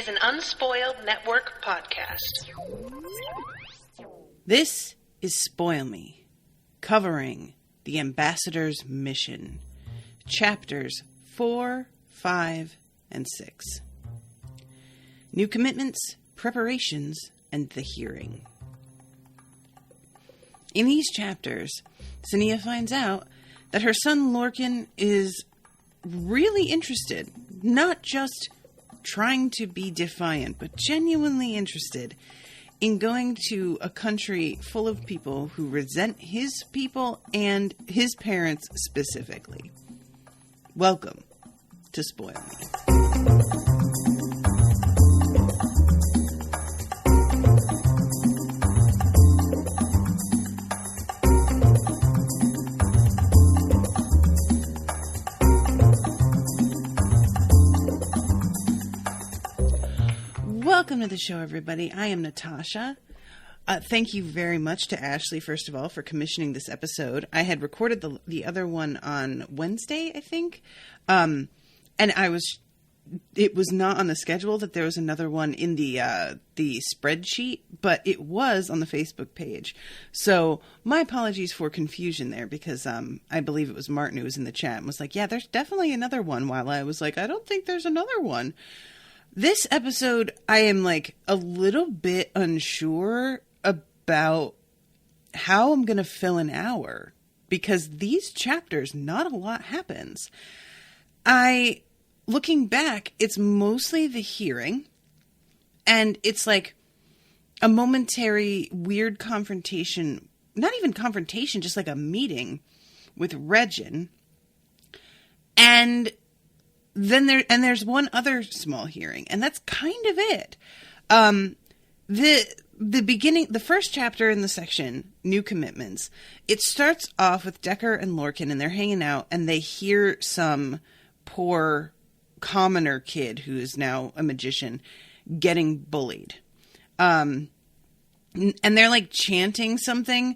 an Unspoiled Network podcast. This is Spoil Me, covering the Ambassador's Mission, chapters 4, 5, and 6. New commitments, preparations, and the hearing. In these chapters, Sania finds out that her son Lorkin is really interested, not just trying to be defiant, but genuinely interested in going to a country full of people who resent his people and his parents specifically. Welcome to Spoil Me. Welcome to the show, everybody. I am Natasha. Thank you very much to Ashleigh, first of all, for commissioning this episode. I had recorded the other one on Wednesday, I think. And it was not on the schedule that there was another one in the spreadsheet, but it was on the Facebook page. So my apologies for confusion there, because I believe it was Martin who was in the chat and was like, yeah, there's definitely another one, while I was like, I don't think there's another one. This episode, I am like a little bit unsure about how I'm going to fill an hour, because these chapters, not a lot happens. Looking back, it's mostly the hearing, and it's like a momentary weird confrontation, not even confrontation, just like a meeting with Regin. And then there's one other small hearing, and that's kind of it. The beginning, the first chapter in the section, New Commitments, it starts off with Decker and Lorkin, and they're hanging out, and they hear some poor commoner kid who is now a magician getting bullied. And they're like chanting something,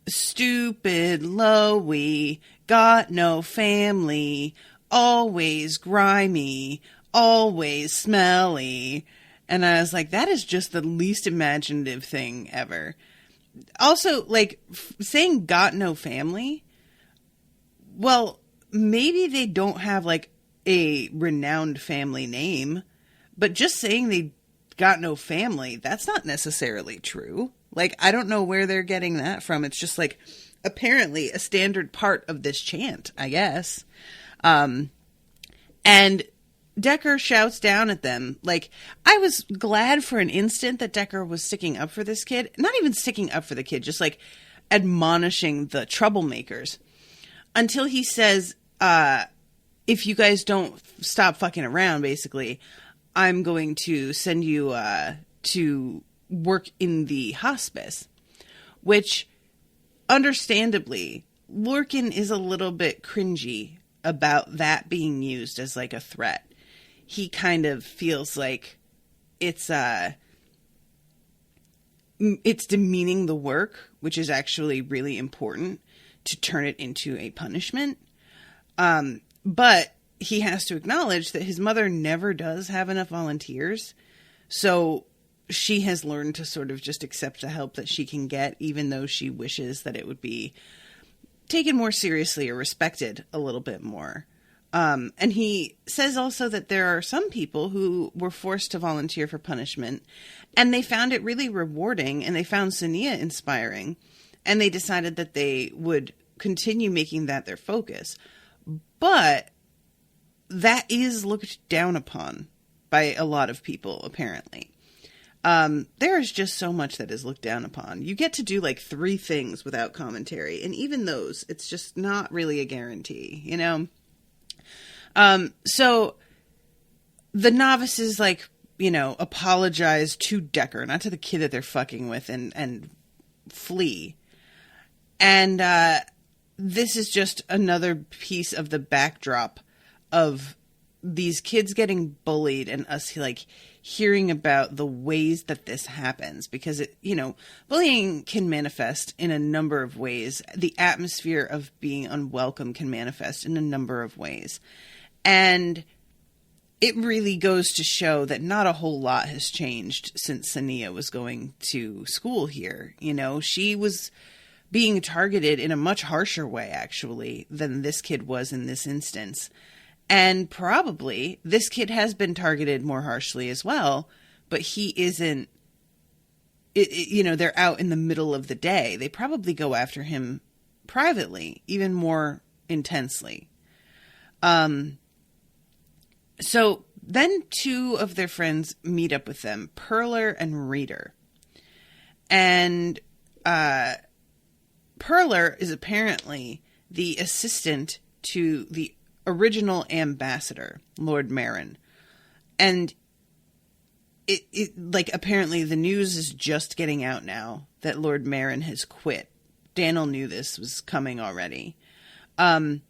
stupid Lowy, got no family, always grimy, always smelly. And I was like, that is just the least imaginative thing ever. Also, like, saying got no family, well, maybe they don't have, like, a renowned family name, but just saying they got no family, that's not necessarily true. Like, I don't know where they're getting that from. It's just, like, apparently a standard part of this chant, I guess. And Decker shouts down at them. Like, I was glad for an instant that Decker was sticking up for this kid. Not even sticking up for the kid, just like admonishing the troublemakers. Until he says, if you guys don't stop fucking around, basically, I'm going to send you to work in the hospice. Which, understandably, Lorkin is a little bit cringy about that being used as like a threat. He kind of feels like it's demeaning the work, which is actually really important, to turn it into a punishment. But he has to acknowledge that his mother never does have enough volunteers. So she has learned to sort of just accept the help that she can get, even though she wishes that it would be taken more seriously or respected a little bit more. And he says also that there are some people who were forced to volunteer for punishment, and they found it really rewarding, and they found Sania inspiring, and they decided that they would continue making that their focus. But that is looked down upon by a lot of people, apparently. There is just so much that is looked down upon. You get to do like 3 things without commentary, and even those, it's just not really a guarantee, you know? So the novices, like, you know, apologize to Decker, not to the kid that they're fucking with, and flee. And this is just another piece of the backdrop of these kids getting bullied and us, like, hearing about the ways that this happens, because it, you know, bullying can manifest in a number of ways. The atmosphere of being unwelcome can manifest in a number of ways. And it really goes to show that not a whole lot has changed since Sania was going to school here. You know, she was being targeted in a much harsher way, actually, than this kid was in this instance. And probably this kid has been targeted more harshly as well, but he isn't, you know, they're out in the middle of the day. They probably go after him privately, even more intensely. So then two of their friends meet up with them, Perler and Reader. And Perler is apparently the assistant to the original ambassador, Lord Marin. And it apparently the news is just getting out now that Lord Marin has quit. Dannyl knew this was coming already. And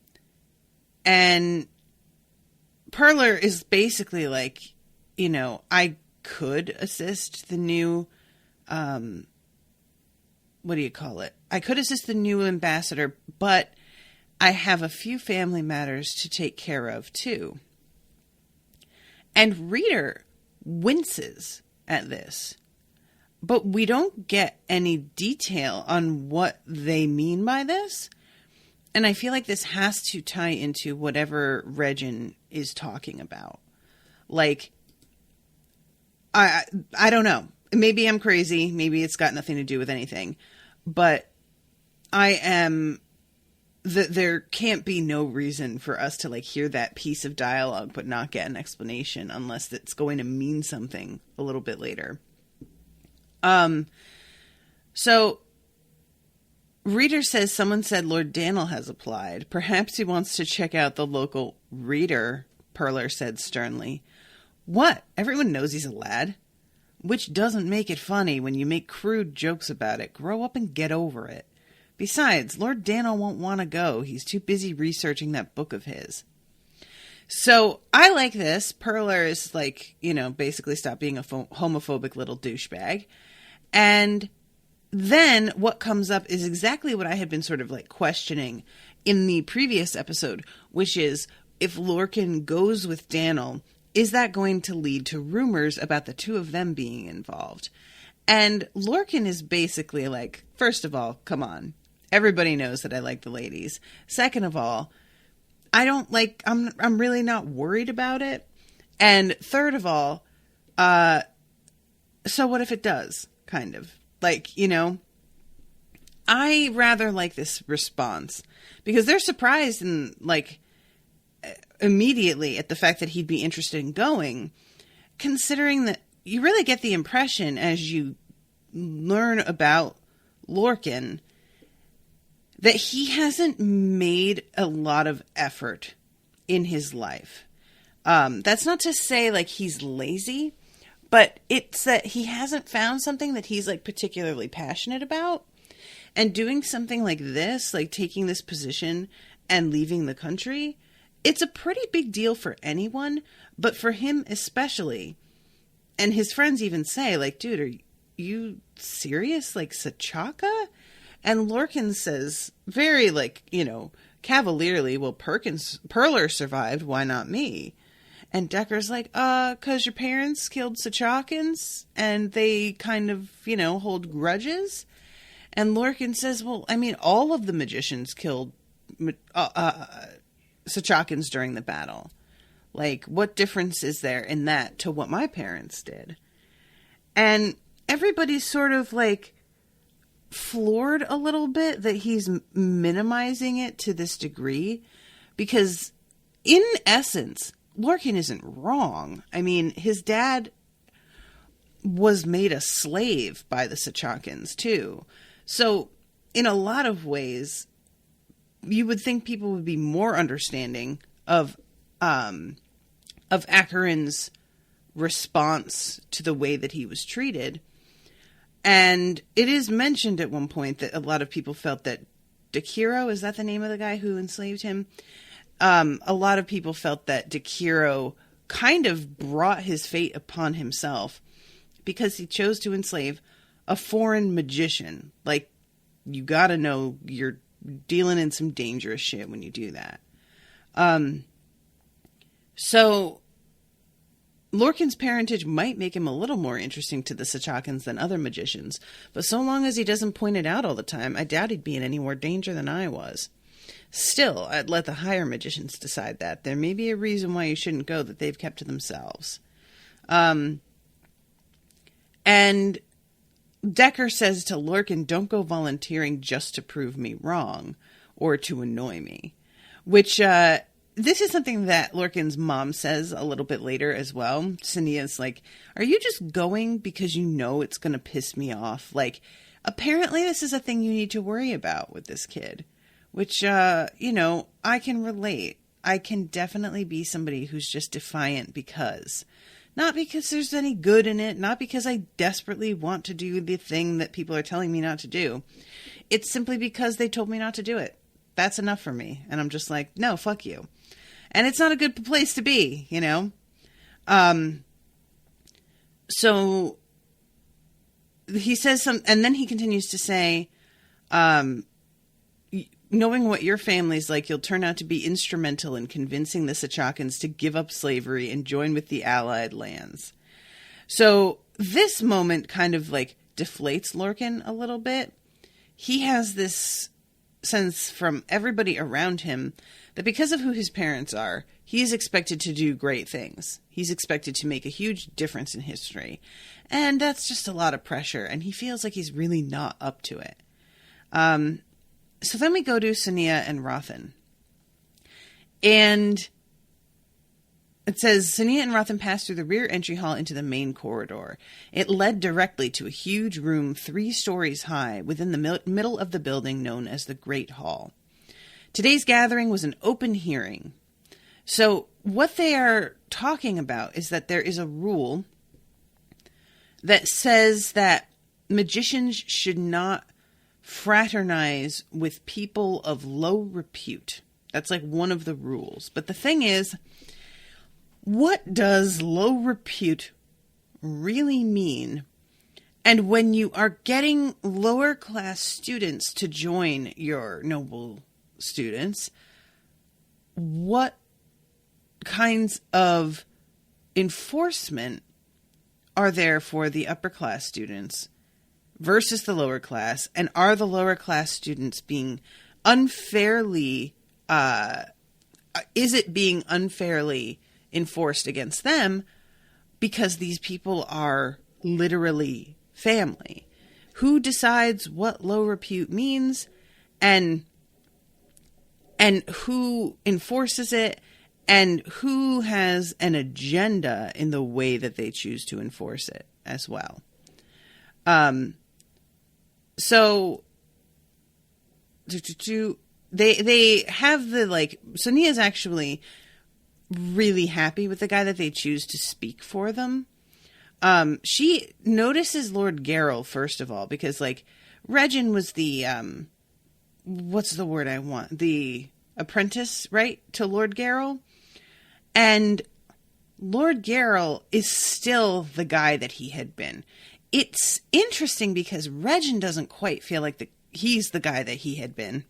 Perler is basically like, you know, I could assist the new, what do you call it? I could assist the new ambassador, but I have a few family matters to take care of too. And Reader winces at this, but we don't get any detail on what they mean by this. And I feel like this has to tie into whatever Regin is talking about. Like, I don't know. Maybe I'm crazy. Maybe it's got nothing to do with anything. But there can't be no reason for us to like hear that piece of dialogue but not get an explanation unless it's going to mean something a little bit later. So Reader says someone said Lord Dannyl has applied. Perhaps he wants to check out the local Reader, Perler said sternly. What? Everyone knows he's a lad. Which doesn't make it funny when you make crude jokes about it. Grow up and get over it. Besides, Lord Dannyl won't want to go. He's too busy researching that book of his. So I like this. Perler is like, you know, basically stop being a homophobic little douchebag. And then what comes up is exactly what I had been sort of like questioning in the previous episode, which is if Lorkin goes with Dannyl, is that going to lead to rumors about the two of them being involved? And Lorkin is basically like, first of all, come on. Everybody knows that I like the ladies. Second of all, I'm really not worried about it. And third of all, so what if it does? Kind of. Like, you know, I rather like this response because they're surprised and like immediately at the fact that he'd be interested in going, considering that you really get the impression as you learn about Lorkin that he hasn't made a lot of effort in his life. That's not to say like he's lazy, but it's that he hasn't found something that he's like particularly passionate about. And doing something like this, like taking this position and leaving the country, it's a pretty big deal for anyone, but for him especially. And his friends even say, like, dude, are you serious? Like, Sachaka? And Lorkin says, very, like, you know, cavalierly, well, Perler survived, why not me? And Decker's like, 'cause your parents killed Sachakans, and they kind of, you know, hold grudges? And Lorkin says, well, I mean, all of the magicians killed Sachakans during the battle. Like, what difference is there in that to what my parents did? And everybody's sort of, like, floored a little bit that he's minimizing it to this degree. Because, in essence, Lorkin isn't wrong. I mean, his dad was made a slave by the Sachakans, too. So, in a lot of ways, you would think people would be more understanding of Acheron's response to the way that he was treated. And it is mentioned at one point that a lot of people felt that Dakiro, is that the name of the guy who enslaved him? A lot of people felt that Dakiro kind of brought his fate upon himself because he chose to enslave a foreign magician. Like, you gotta know you're dealing in some dangerous shit when you do that. So Lorkin's parentage might make him a little more interesting to the Sachakans than other magicians, but so long as he doesn't point it out all the time, I doubt he'd be in any more danger than I was. Still, I'd let the higher magicians decide that. There may be a reason why you shouldn't go that they've kept to themselves. And Decker says to Lorkin, don't go volunteering just to prove me wrong or to annoy me. Which, this is something that Lorkin's mom says a little bit later as well. Sania's like, are you just going because you know it's going to piss me off? Like, apparently this is a thing you need to worry about with this kid. Which, you know, I can relate. I can definitely be somebody who's just defiant because. Not because there's any good in it. Not because I desperately want to do the thing that people are telling me not to do. It's simply because they told me not to do it. That's enough for me. And I'm just like, no, fuck you. And it's not a good place to be, you know? So he says and then he continues to say, knowing what your family's like, you'll turn out to be instrumental in convincing the Sachakans to give up slavery and join with the Allied lands. So this moment kind of like deflates Lorkin a little bit. He has this sense from everybody around him that because of who his parents are, he is expected to do great things. He's expected to make a huge difference in history. And that's just a lot of pressure, and he feels like he's really not up to it. So then we go to Sania and Rothan. And it says, Sania and Rothan passed through the rear entry hall into the main corridor. It led directly to a huge room 3 stories high within the middle of the building known as the Great Hall. Today's gathering was an open hearing. So what they are talking about is that there is a rule that says that magicians should not fraternize with people of low repute. That's like one of the rules. But the thing is, what does low repute really mean? And when you are getting lower class students to join your noble students, what kinds of enforcement are there for the upper class students versus the lower class? And are the lower class students being unfairly, is it being unfairly enforced against them because these people are literally family? Who decides what low repute means and who enforces it and who has an agenda in the way that they choose to enforce it as well? So they have the, like, Sonia's actually really happy with the guy that they choose to speak for them. She notices Lord Garrel, first of all, because, like, Regin was the, what's the word I want? The apprentice, right? To Lord Garrel. And Lord Garrel is still the guy that he had been. It's interesting because Regin doesn't quite feel like he's the guy that he had been.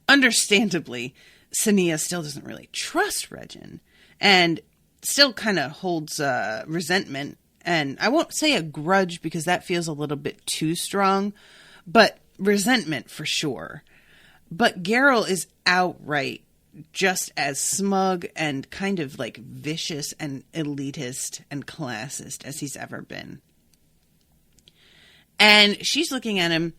Understandably, Sania still doesn't really trust Regin and still kind of holds resentment. And I won't say a grudge because that feels a little bit too strong, but resentment for sure. But Garrel is outright just as smug and kind of like vicious and elitist and classist as he's ever been. And she's looking at him.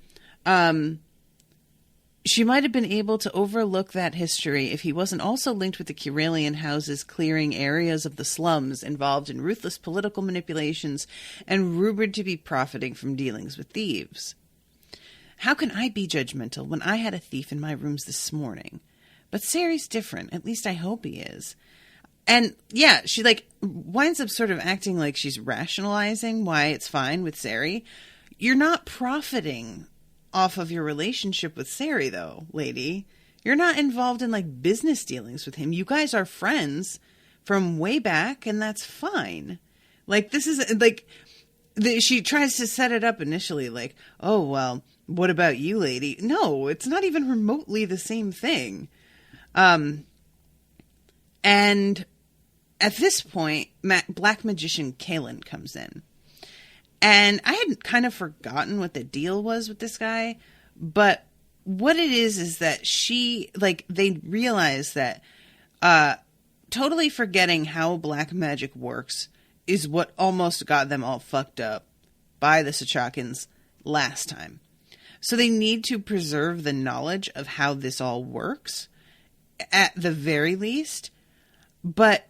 She might have been able to overlook that history if he wasn't also linked with the Kyralian houses clearing areas of the slums involved in ruthless political manipulations and rumored to be profiting from dealings with thieves. How can I be judgmental when I had a thief in my rooms this morning? But Sari's different. At least I hope he is. And yeah, she like winds up sort of acting like she's rationalizing why it's fine with Sari. You're not profiting off of your relationship with Sari, though, lady. You're not involved in like business dealings with him. You guys are friends from way back, and that's fine. Like, this is like, she tries to set it up initially like, oh, well, what about you, lady? No, it's not even remotely the same thing. And at this point, Black Magician Kaelin comes in. And I had kind of forgotten what the deal was with this guy. But what it is that they realize that totally forgetting how black magic works is what almost got them all fucked up by the Sachakans last time. So they need to preserve the knowledge of how this all works, at the very least. But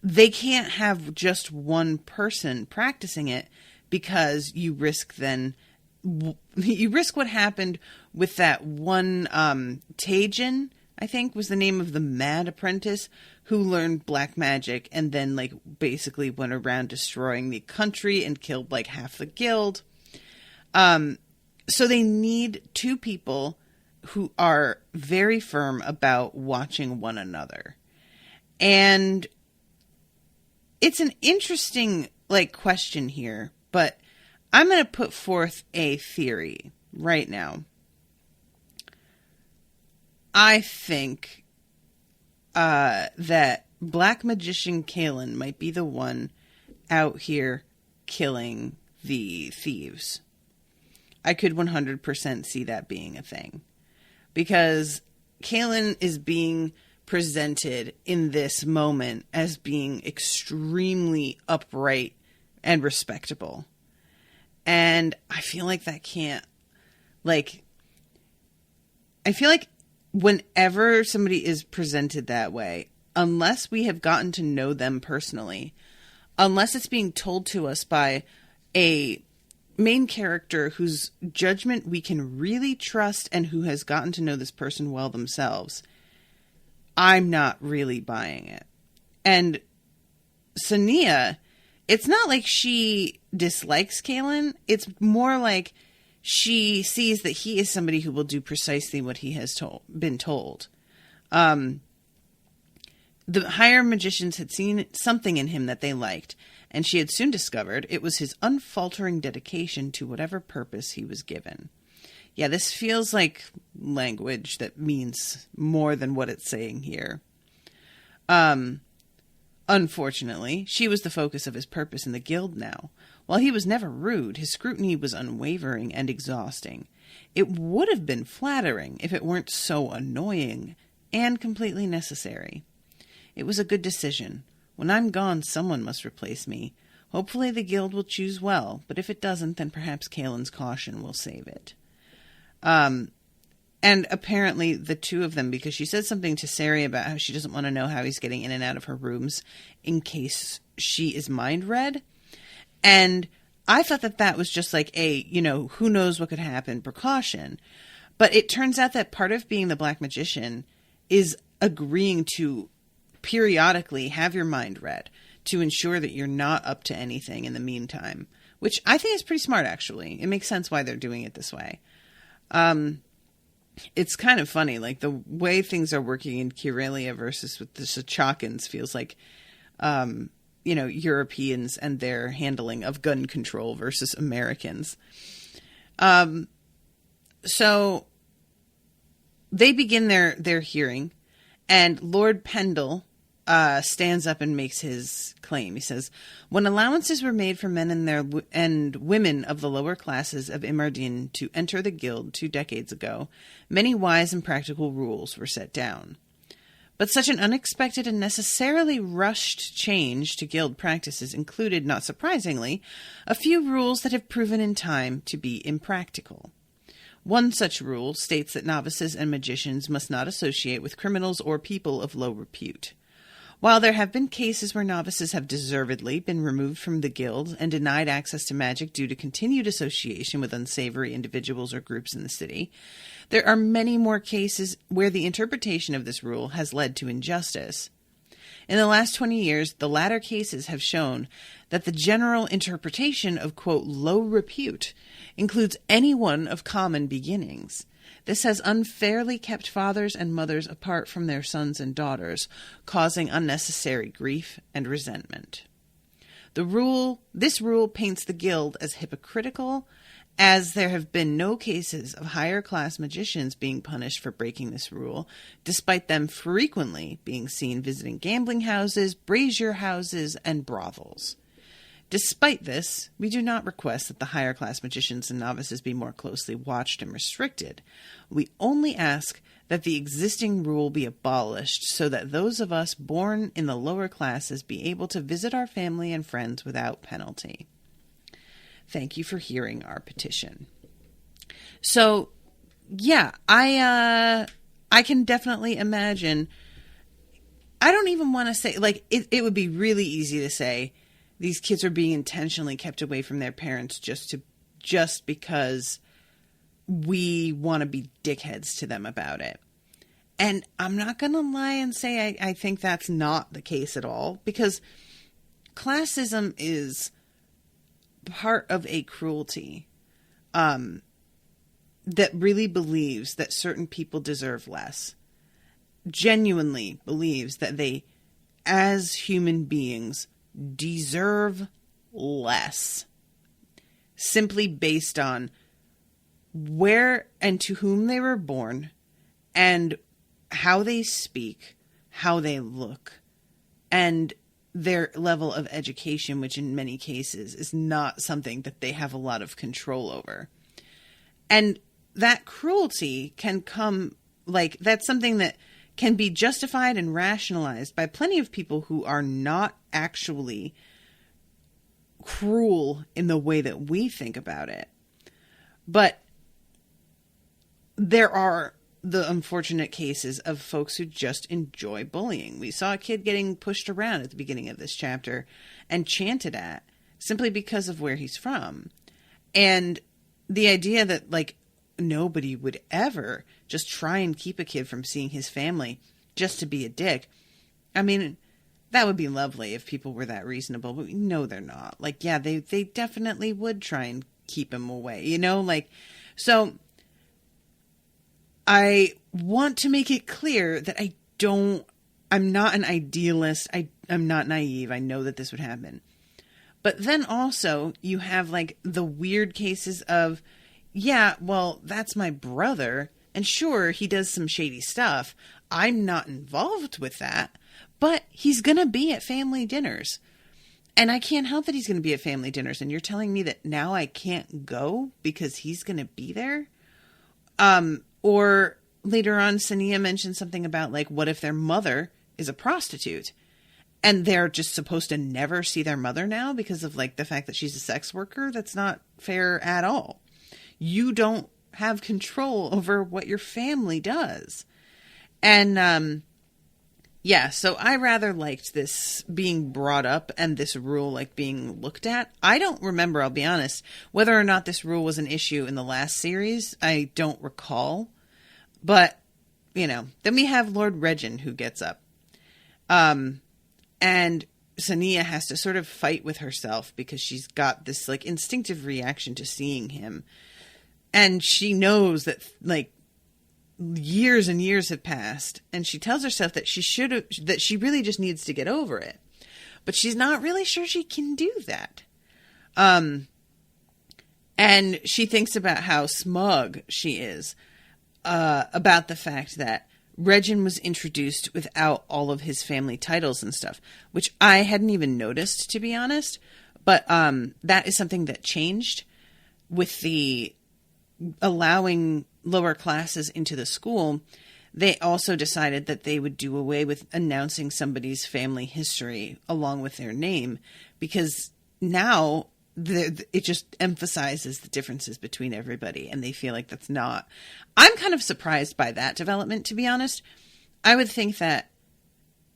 they can't have just one person practicing it, because you risk what happened with that one Tajin, I think was the name of the mad apprentice, who learned black magic and then basically went around destroying the country and killed half the guild. So they need two people who are very firm about watching one another. And it's an interesting question here, but I'm going to put forth a theory right now. I think that Black Magician Kaelin might be the one out here killing the thieves. I could 100% see that being a thing. Because Kaelin is being presented in this moment as being extremely upright and respectable. And I feel like that can't, I feel like whenever somebody is presented that way, unless we have gotten to know them personally, unless it's being told to us by a main character whose judgment we can really trust and who has gotten to know this person well themselves, I'm not really buying it. And Sania, it's not like she dislikes Kaelin. It's more like she sees that he is somebody who will do precisely what he has been told. The higher magicians had seen something in him that they liked, and she had soon discovered it was his unfaltering dedication to whatever purpose he was given. Yeah, this feels like language that means more than what it's saying here. Unfortunately, she was the focus of his purpose in the guild now. While he was never rude, his scrutiny was unwavering and exhausting. It would have been flattering if it weren't so annoying and completely necessary. It was a good decision. When I'm gone, someone must replace me. Hopefully the guild will choose well, but if it doesn't, then perhaps Kaelin's caution will save it. And apparently the two of them, because she said something to Sari about how she doesn't want to know how he's getting in and out of her rooms in case she is mind read. And I thought that was just who knows what could happen precaution. But it turns out that part of being the Black Magician is agreeing to periodically have your mind read to ensure that you're not up to anything in the meantime, which I think is pretty smart, actually. It makes sense why they're doing it this way. It's kind of funny, the way things are working in Kyralia versus with the Sachakans feels like, Europeans and their handling of gun control versus Americans. So they begin their hearing, and Lord Pendle stands up and makes his claim. He says, when allowances were made for men and women of the lower classes of Imardin to enter the guild 2 decades ago, many wise and practical rules were set down. But such an unexpected and necessarily rushed change to guild practices included, not surprisingly, a few rules that have proven in time to be impractical. One such rule states that novices and magicians must not associate with criminals or people of low repute. While there have been cases where novices have deservedly been removed from the guild and denied access to magic due to continued association with unsavory individuals or groups in the city, there are many more cases where the interpretation of this rule has led to injustice. In the last 20 years, the latter cases have shown that the general interpretation of, quote, low repute includes anyone of common beginnings. This has unfairly kept fathers and mothers apart from their sons and daughters, causing unnecessary grief and resentment. This rule paints the guild as hypocritical as there have been no cases of higher class magicians being punished for breaking this rule, despite them frequently being seen visiting gambling houses, brazier houses, and brothels. Despite this, we do not request that the higher class magicians and novices be more closely watched and restricted. We only ask that the existing rule be abolished so that those of us born in the lower classes be able to visit our family and friends without penalty. Thank you for hearing our petition. So, yeah, I can definitely imagine. I don't even want to say, like, it would be really easy to say these kids are being intentionally kept away from their parents just because we want to be dickheads to them about it. And I'm not going to lie and say I think that's not the case at all, because classism is part of a cruelty that really believes that certain people deserve less, genuinely believes that they, as human beings, deserve less, simply based on where and to whom they were born and how they speak, how they look, and their level of education, which in many cases is not something that they have a lot of control over. And that cruelty can come, like, that's something that can be justified and rationalized by plenty of people who are not actually cruel in the way that we think about it. But there are the unfortunate cases of folks who just enjoy bullying. We saw a kid getting pushed around at the beginning of this chapter and chanted at simply because of where he's from. And the idea that, like, nobody would ever just try and keep a kid from seeing his family just to be a dick. I mean, that would be lovely if people were that reasonable, but no, they're not. Like, yeah, they definitely would try and keep him away, you know? Like, so I want to make it clear that I'm not an idealist. I'm not naive. I know that this would happen. But then also you have, like, the weird cases of, yeah, well, that's my brother. And sure, he does some shady stuff. I'm not involved with that, but he's going to be at family dinners. And I can't help that he's going to be at family dinners. And you're telling me that now I can't go because he's going to be there? Or later on, Sania mentioned something about, like, what if their mother is a prostitute and they're just supposed to never see their mother now because of, like, the fact that she's a sex worker? That's not fair at all. You don't have control over what your family does. And, yeah, so I rather liked this being brought up and this rule, like, being looked at. I don't remember, I'll be honest, whether or not this rule was an issue in the last series. I don't recall. But, you know, then we have Lord Regin who gets up. And Sania has to sort of fight with herself because she's got this, like, instinctive reaction to seeing him. And she knows that, like, years and years have passed, and she tells herself that she really just needs to get over it. But she's not really sure she can do that. And she thinks about how smug she is about the fact that Regin was introduced without all of his family titles and stuff, which I hadn't even noticed, to be honest. But that is something that changed with the allowing lower classes into the school. They also decided that they would do away with announcing somebody's family history along with their name, because now it just emphasizes the differences between everybody, and they feel like that's not... I'm kind of surprised by that development, to be honest. I would think that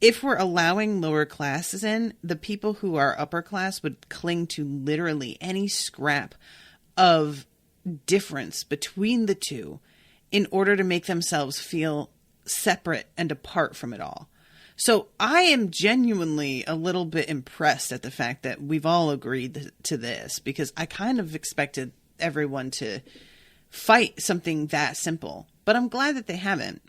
if we're allowing lower classes in, the people who are upper class would cling to literally any scrap of difference between the two in order to make themselves feel separate and apart from it all. So I am genuinely a little bit impressed at the fact that we've all agreed to this, because I kind of expected everyone to fight something that simple, but I'm glad that they haven't.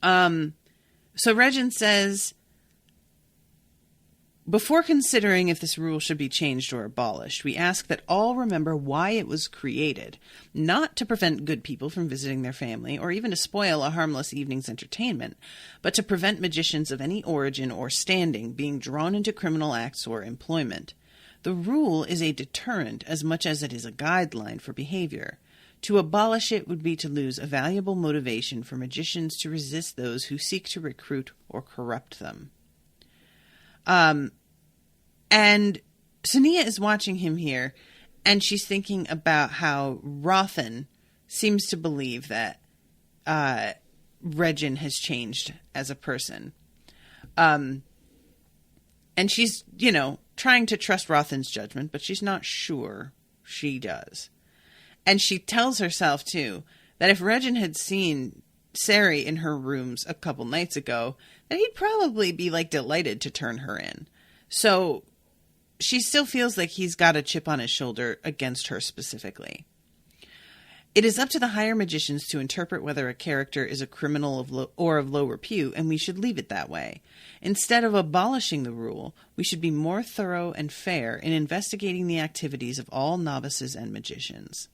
So Regin says, before considering if this rule should be changed or abolished, we ask that all remember why it was created, not to prevent good people from visiting their family or even to spoil a harmless evening's entertainment, but to prevent magicians of any origin or standing being drawn into criminal acts or employment. The rule is a deterrent as much as it is a guideline for behavior. To abolish it would be to lose a valuable motivation for magicians to resist those who seek to recruit or corrupt them. And Sania is watching him here, and she's thinking about how Rothan seems to believe that Regin has changed as a person. And she's, trying to trust Rothan's judgment, but she's not sure she does. And she tells herself, too, that if Regin had seen Sari in her rooms a couple nights ago, that he'd probably be, delighted to turn her in. So she still feels like he's got a chip on his shoulder against her specifically. It is up to the higher magicians to interpret whether a character is a criminal or of low repute, and we should leave it that way. Instead of abolishing the rule, we should be more thorough and fair in investigating the activities of all novices and magicians.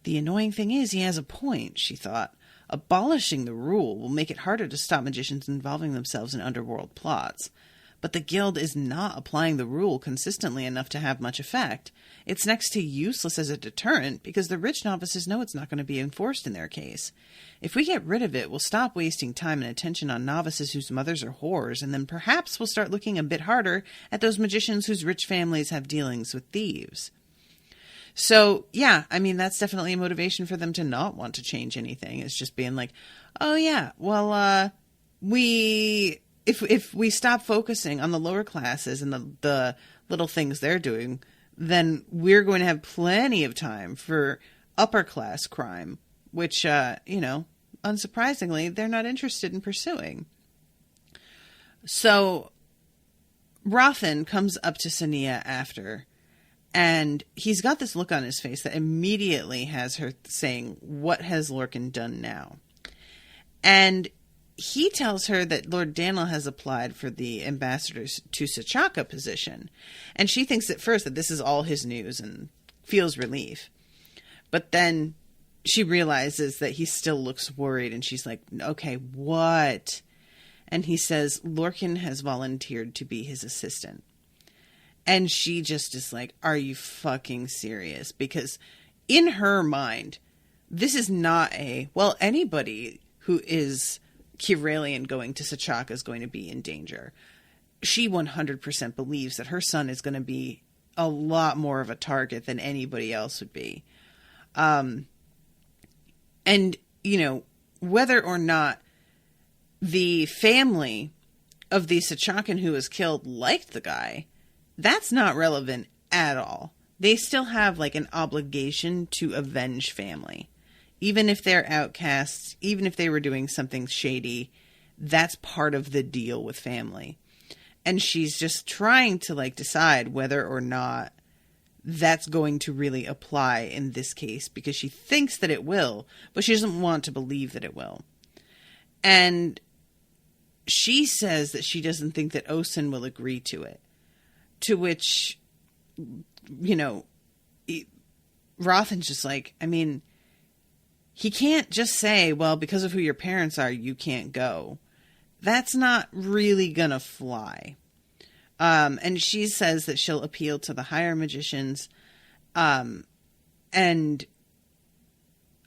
The annoying thing is, he has a point, she thought. Abolishing the rule will make it harder to stop magicians involving themselves in underworld plots. But the guild is not applying the rule consistently enough to have much effect. It's next to useless as a deterrent because the rich novices know it's not going to be enforced in their case. If we get rid of it, we'll stop wasting time and attention on novices whose mothers are whores, and then perhaps we'll start looking a bit harder at those magicians whose rich families have dealings with thieves. So, yeah, that's definitely a motivation for them to not want to change anything. It's just being like, oh, yeah, well, if we stop focusing on the lower classes and the little things they're doing, then we're going to have plenty of time for upper class crime, which, unsurprisingly, they're not interested in pursuing. So Rothan comes up to Sania after, and he's got this look on his face that immediately has her saying, "What has Lorkin done now?" And he tells her that Lord Dannyl has applied for the ambassador to Sachaka position. And she thinks at first that this is all his news and feels relief. But then she realizes that he still looks worried, and she's like, okay, what? And he says, Lorkin has volunteered to be his assistant. And she just is like, are you fucking serious? Because in her mind, this is not anybody who is Kyralian going to Sachaka is going to be in danger. She 100% believes that her son is going to be a lot more of a target than anybody else would be. And, whether or not the family of the Sachakan who was killed liked the guy, that's not relevant at all. They still have an obligation to avenge family. Even if they're outcasts, even if they were doing something shady, that's part of the deal with family. And she's just trying to decide whether or not that's going to really apply in this case, because she thinks that it will, but she doesn't want to believe that it will. And she says that she doesn't think that Osen will agree to it. To which, Rothan's just like, he can't just say, well, because of who your parents are, you can't go. That's not really gonna fly. And she says that she'll appeal to the higher magicians, and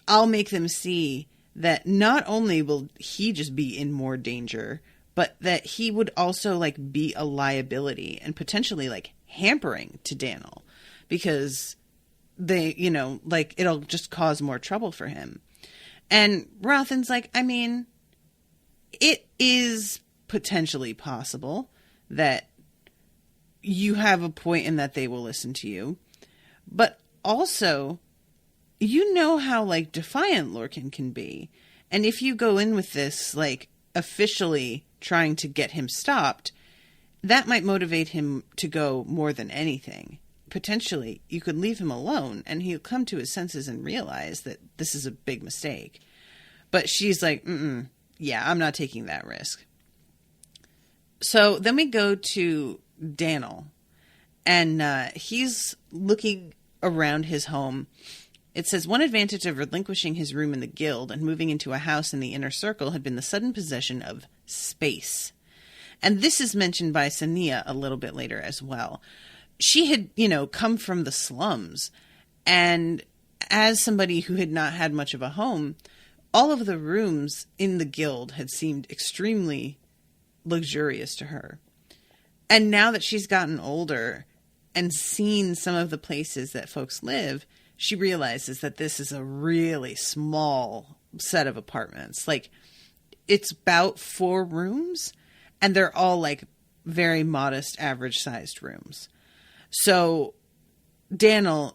I'll make them see that not only will he just be in more danger, but that he would also be a liability and potentially hampering to Dannyl, because they, it'll just cause more trouble for him. And Rothan's like, it is potentially possible that you have a point in that they will listen to you, but also, how defiant Lorkin can be. And if you go in with this, officially trying to get him stopped, that might motivate him to go more than anything. Potentially, you could leave him alone and he'll come to his senses and realize that this is a big mistake. But she's like, yeah, I'm not taking that risk. So then we go to Dannyl. And he's looking around his home. It says, one advantage of relinquishing his room in the guild and moving into a house in the inner circle had been the sudden possession of space. And this is mentioned by Sania a little bit later as well. She had, come from the slums. And as somebody who had not had much of a home, all of the rooms in the guild had seemed extremely luxurious to her. And now that she's gotten older and seen some of the places that folks live, she realizes that this is a really small set of apartments. Like, it's about 4 rooms, and they're all like very modest, average-sized rooms. So Dannyl,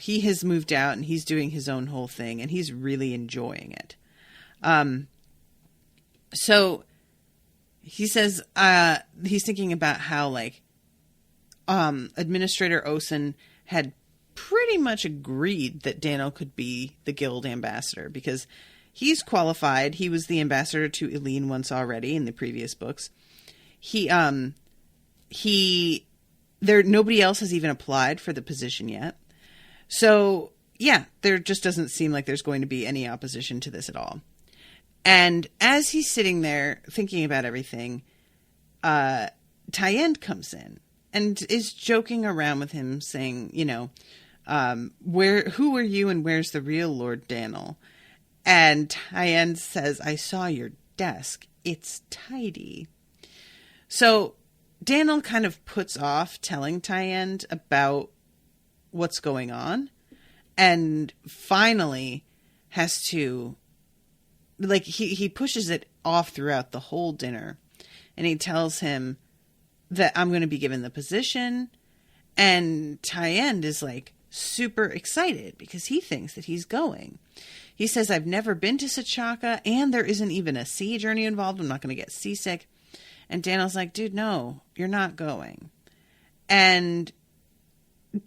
he has moved out and he's doing his own whole thing, and he's really enjoying it. So he says he's thinking about how Administrator Osen had pretty much agreed that Dannyl could be the guild ambassador because he's qualified. He was the ambassador to Eileen once already in the previous books. Nobody else has even applied for the position yet. So yeah, there just doesn't seem like there's going to be any opposition to this at all. And as he's sitting there thinking about everything, Tyend comes in and is joking around with him, saying, who are you and where's the real Lord Dannyl? And Tyend says, I saw your desk. It's tidy. So Dannyl kind of puts off telling Tyend about what's going on, and finally has to, he pushes it off throughout the whole dinner, and he tells him that I'm going to be given the position, and Tyend is super excited because he thinks that he's going. He says, I've never been to Sachaka, and there isn't even a sea journey involved. I'm not going to get seasick. And Dannyl's like, dude, no, you're not going. And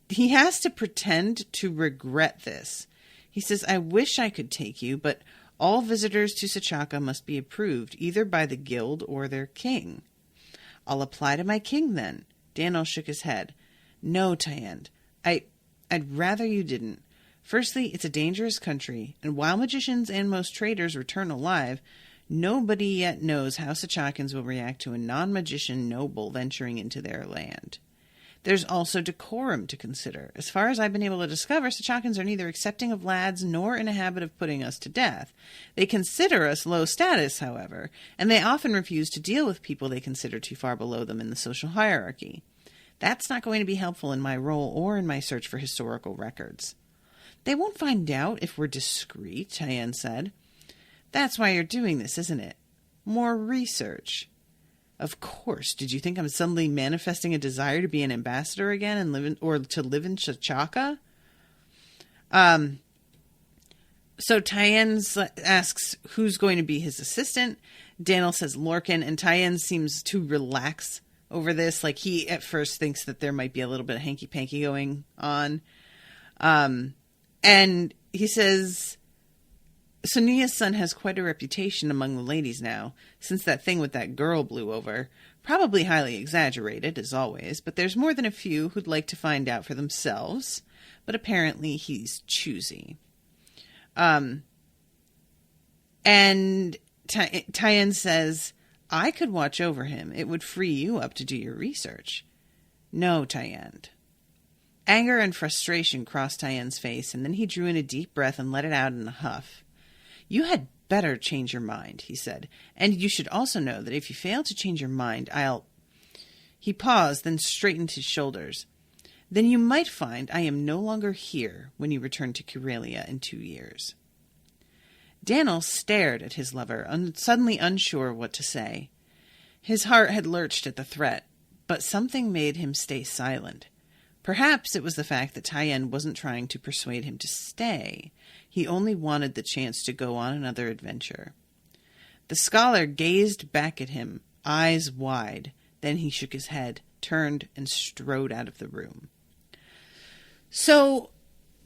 he has to pretend to regret this. He says, I wish I could take you, but all visitors to Sachaka must be approved, either by the guild or their king. I'll apply to my king then. Dannyl shook his head. No, Tyend. I'd rather you didn't. Firstly, it's a dangerous country, and while magicians and most traitors return alive, nobody yet knows how Sachakans will react to a non-magician noble venturing into their land. There's also decorum to consider. As far as I've been able to discover, Sachakans are neither accepting of lads nor in a habit of putting us to death. They consider us low status, however, and they often refuse to deal with people they consider too far below them in the social hierarchy. That's not going to be helpful in my role or in my search for historical records. They won't find out if we're discreet, Tyend said. That's why you're doing this, isn't it? More research. Of course. Did you think I'm suddenly manifesting a desire to be an ambassador again and to live in Sachaka? So Tyend asks who's going to be his assistant. Dannyl says Lorkin, and Tyend seems to relax over this. He at first thinks that there might be a little bit of hanky-panky going on. And he says, Sonia's son has quite a reputation among the ladies now, since that thing with that girl blew over. Probably highly exaggerated, as always, but there's more than a few who'd like to find out for themselves. But apparently he's choosy. And Tyend says, I could watch over him. It would free you up to do your research. No, Tyend. Anger and frustration crossed Tyend's face, and then he drew in a deep breath and let it out in a huff. You had better change your mind, he said, and you should also know that if you fail to change your mind, He paused, then straightened his shoulders. Then you might find I am no longer here when you return to Kyralia in 2 years. Dannyl stared at his lover, suddenly unsure what to say. His heart had lurched at the threat, but something made him stay silent. Perhaps it was the fact that Tyend wasn't trying to persuade him to stay. He only wanted the chance to go on another adventure. The scholar gazed back at him, eyes wide. Then he shook his head, turned, and strode out of the room. So,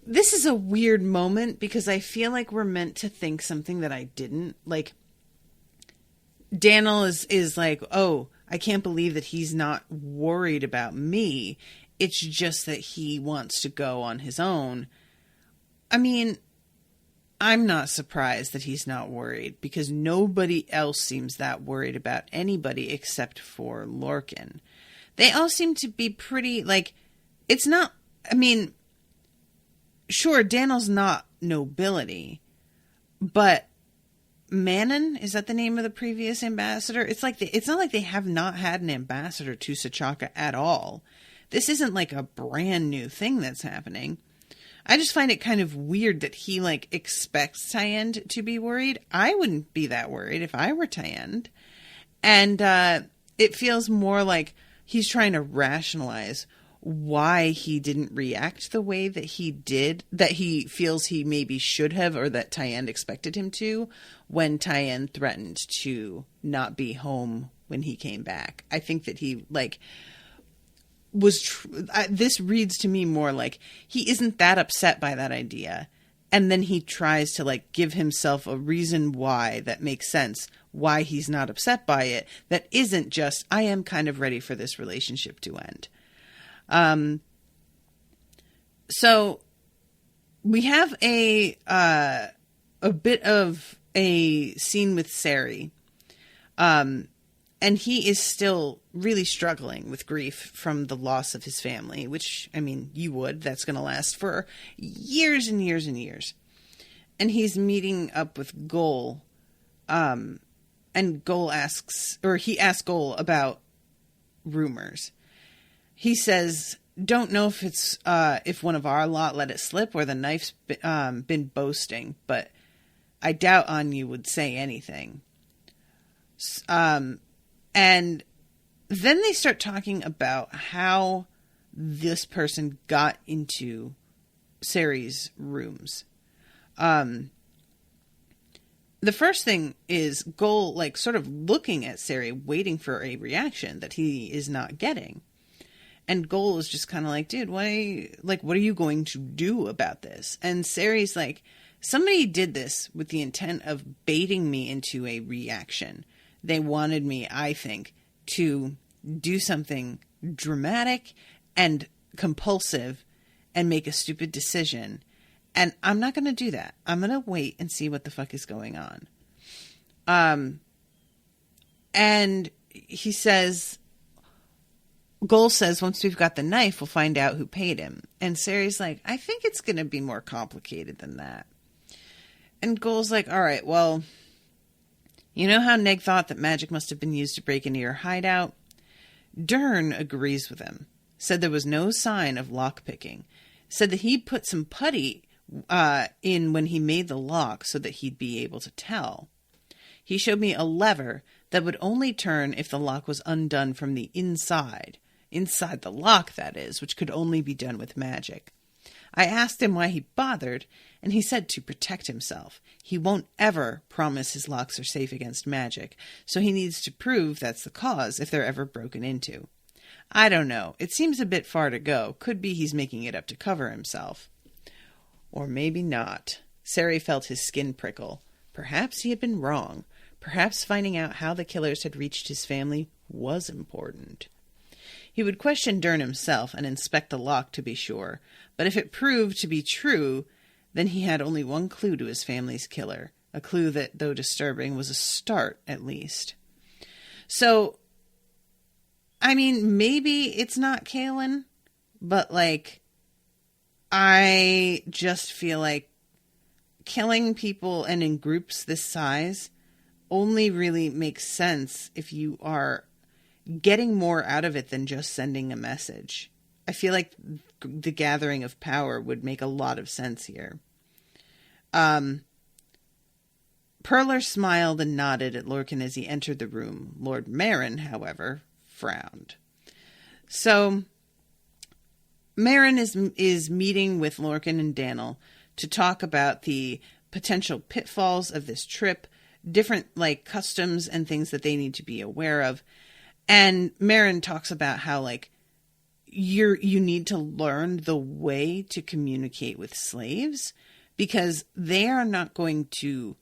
this is a weird moment because I feel like we're meant to think something that I didn't. Dannyl is like, oh, I can't believe that he's not worried about me. It's just that he wants to go on his own. I mean, I'm not surprised that he's not worried, because nobody else seems that worried about anybody except for Lorkin. They all seem to be pretty, like, it's not, I mean, sure, Dannyl's not nobility, but Manon, is that the name of the previous ambassador? It's like it's not like they have not had an ambassador to Sachaka at all. This isn't like a brand new thing that's happening. I just find it kind of weird that he, like, expects Tyend to be worried. I wouldn't be that worried if I were Tyend. And it feels more like he's trying to rationalize why he didn't react the way that he did, that he feels he maybe should have, or that Tyend expected him to, when Tyend threatened to not be home when he came back. I think that he, like, this reads to me more like he isn't that upset by that idea, and then he tries to, like, give himself a reason why that makes sense, why he's not upset by it, that isn't just, I am kind of ready for this relationship to end. So we have a bit of a scene with Sari, and he is still really struggling with grief from the loss of his family, which, I mean, you would. That's going to last for years and years and years. And he's meeting up with Gol, and Gol he asks Gol about rumors. He says, don't know if it's if one of our lot let it slip or the knife's been boasting, but I doubt Anya would say anything. And then they start talking about how this person got into Sari's rooms. The first thing is Gol, like, sort of looking at Sari, waiting for a reaction that he is not getting. And Gol is just kind of like, dude, what are you going to do about this? And Sari's like, somebody did this with the intent of baiting me into a reaction. They wanted me, I think, to do something dramatic and compulsive and make a stupid decision. And I'm not going to do that. I'm going to wait and see what the fuck is going on. And he says, Gol says, once we've got the knife, we'll find out who paid him. And Sari's like, I think it's going to be more complicated than that. And Gol's like, all right, well, you know how Neg thought that magic must have been used to break into your hideout? Dern agrees with him. Said there was no sign of lockpicking. Said that he put some putty in when he made the lock so that he'd be able to tell. He showed me a lever that would only turn if the lock was undone from the inside. Inside the lock, that is, which could only be done with magic. I asked him why he bothered, and he said to protect himself. He won't ever promise his locks are safe against magic, so he needs to prove that's the cause if they're ever broken into. I don't know. It seems a bit far to go. Could be he's making it up to cover himself. Or maybe not. Sari felt his skin prickle. Perhaps he had been wrong. Perhaps finding out how the killers had reached his family was important. He would question Dern himself and inspect the lock to be sure, but if it proved to be true, then he had only one clue to his family's killer, a clue that, though disturbing, was a start, at least. So, I mean, maybe it's not Kaelin, but, like, I just feel like killing people and in groups this size only really makes sense if you are getting more out of it than just sending a message. I feel like the gathering of power would make a lot of sense here. Perler smiled and nodded at Lorkin as he entered the room. Lord Marin, however, frowned. So, Marin is meeting with Lorkin and Dannyl to talk about the potential pitfalls of this trip, different, like, customs and things that they need to be aware of. And Marin talks about how, like, you need to learn the way to communicate with slaves, because they are not going to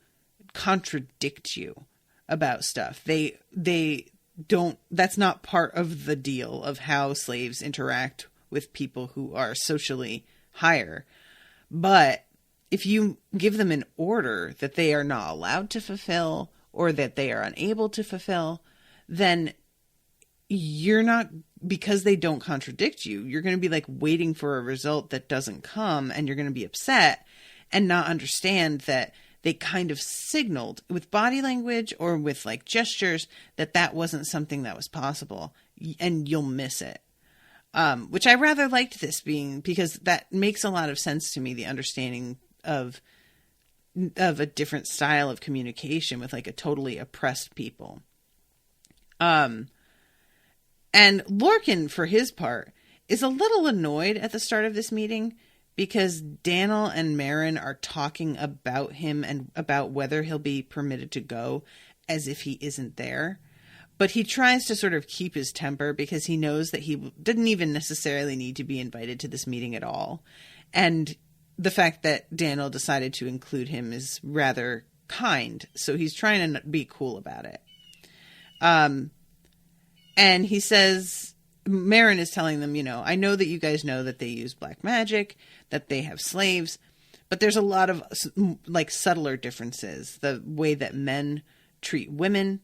contradict you about stuff. They that's not part of the deal of how slaves interact with people who are socially higher. But if you give them an order that they are not allowed to fulfill or that they are unable to fulfill, then you're not, because they don't contradict you, you're going to be like waiting for a result that doesn't come, and you're going to be upset and not understand that they kind of signaled with body language or with like gestures that that wasn't something that was possible, and you'll miss it. Which I rather liked this being, because that makes a lot of sense to me, the understanding of a different style of communication with like a totally oppressed people. And Lorkin, for his part, is a little annoyed at the start of this meeting because Dannyl and Marin are talking about him and about whether he'll be permitted to go as if he isn't there. But he tries to sort of keep his temper because he knows that he didn't even necessarily need to be invited to this meeting at all. And the fact that Dannyl decided to include him is rather kind. So he's trying to be cool about it. And he says, Marin is telling them, I know that you guys know that they use black magic, that they have slaves, but there's a lot of like subtler differences. The way that men treat women.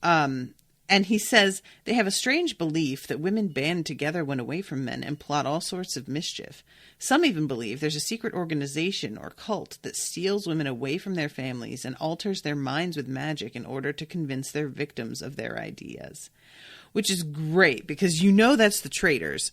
And he says they have a strange belief that women band together when away from men and plot all sorts of mischief. Some even believe there's a secret organization or cult that steals women away from their families and alters their minds with magic in order to convince their victims of their ideas. Which is great because that's the traitors.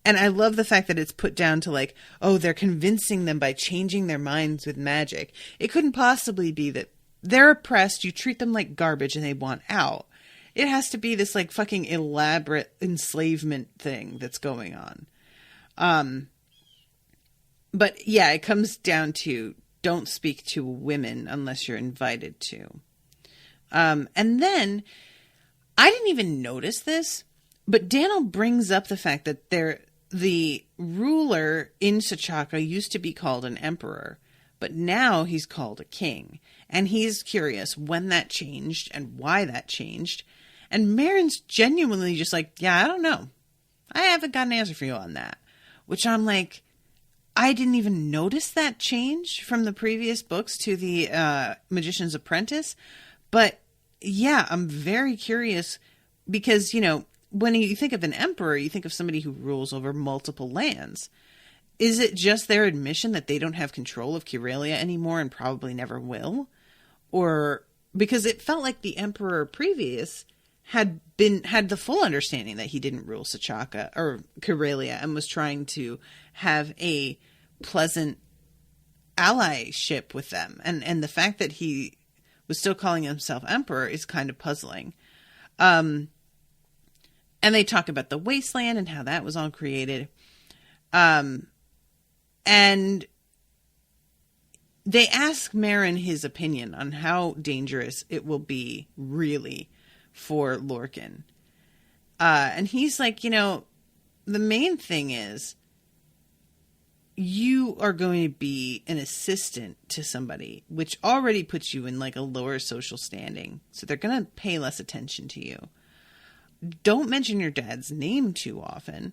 And I love the fact that it's put down to like, oh, they're convincing them by changing their minds with magic. It couldn't possibly be that they're oppressed, you treat them like garbage, and they want out. It has to be this like fucking elaborate enslavement thing that's going on. But yeah, it comes down to don't speak to women unless you're invited to. And then I didn't even notice this, but Dannyl brings up the fact that the ruler in Sachaka used to be called an emperor, but now he's called a king. And he's curious when that changed and why that changed. And Marin's genuinely just like, yeah, I don't know. I haven't got an answer for you on that. Which I'm like, I didn't even notice that change from the previous books to the Magician's Apprentice. But yeah, I'm very curious because, when you think of an emperor, you think of somebody who rules over multiple lands. Is it just their admission that they don't have control of Kyralia anymore and probably never will? Or because it felt like the emperor previous had the full understanding that he didn't rule Sachaka or Kyralia and was trying to have a pleasant allyship with them. And the fact that he was still calling himself emperor is kind of puzzling. And they talk about the wasteland and how that was all created. And they ask Marin his opinion on how dangerous it will be really for Lorkin. And he's like, the main thing is you are going to be an assistant to somebody, which already puts you in like a lower social standing. So they're going to pay less attention to you. Don't mention your dad's name too often.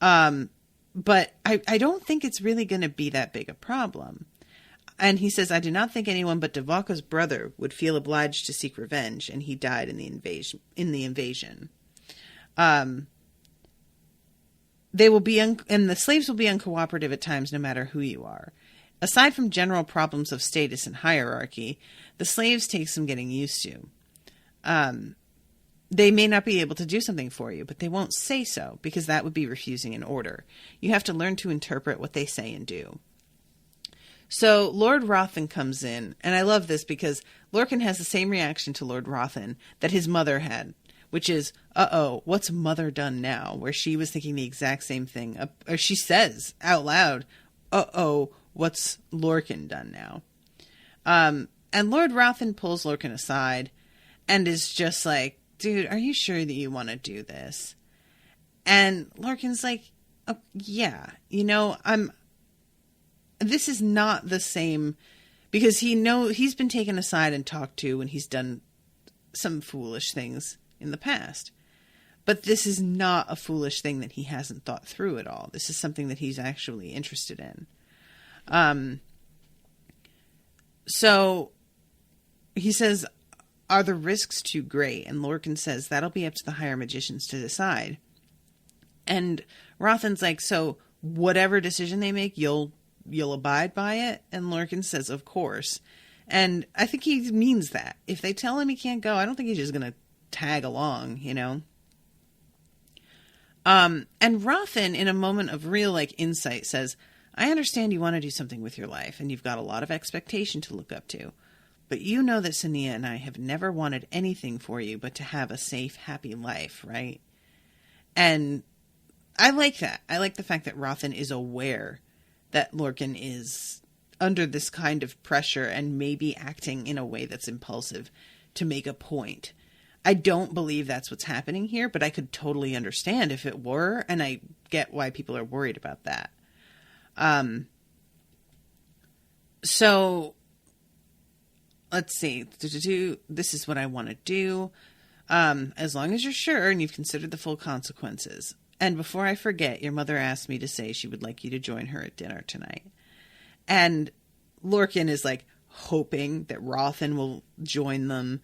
But I don't think it's really going to be that big a problem. And he says, I do not think anyone but Devaka's brother would feel obliged to seek revenge, and he died in the invasion. They will be, and the slaves will be uncooperative at times, no matter who you are. Aside from general problems of status and hierarchy, the slaves take some getting used to. They may not be able to do something for you, but they won't say so, because that would be refusing an order. You have to learn to interpret what they say and do. So Lord Rothan comes in, and I love this because Lorkin has the same reaction to Lord Rothan that his mother had, which is, uh-oh, what's mother done now? Where she was thinking the exact same thing. Or she says out loud, uh-oh, what's Lorkin done now? And Lord Rothan pulls Lorkin aside and is just like, dude, are you sure that you want to do this? And Lorkin's like, oh, yeah, this is not the same, because he's been taken aside and talked to, and he's done some foolish things in the past. But this is not a foolish thing that he hasn't thought through at all. This is something that he's actually interested in. So he says, are the risks too great? And Lorkin says, that'll be up to the higher magicians to decide. And Rothan's like, so whatever decision they make, you'll abide by it? And Lorkin says, of course. And I think he means that. If they tell him he can't go, I don't think he's just going to tag along, you know? And Rothan, in a moment of real, insight, says, I understand you want to do something with your life, and you've got a lot of expectation to look up to. But you know that Sania and I have never wanted anything for you but to have a safe, happy life, right? And I like that. I like the fact that Rothan is aware that Lorkin is under this kind of pressure and maybe acting in a way that's impulsive to make a point. I don't believe that's what's happening here, but I could totally understand if it were, and I get why people are worried about that. So let's see. This is what I want to do. As long as you're sure and you've considered the full consequences. And before I forget, your mother asked me to say she would like you to join her at dinner tonight. And Lorkin is hoping that Rothan will join them.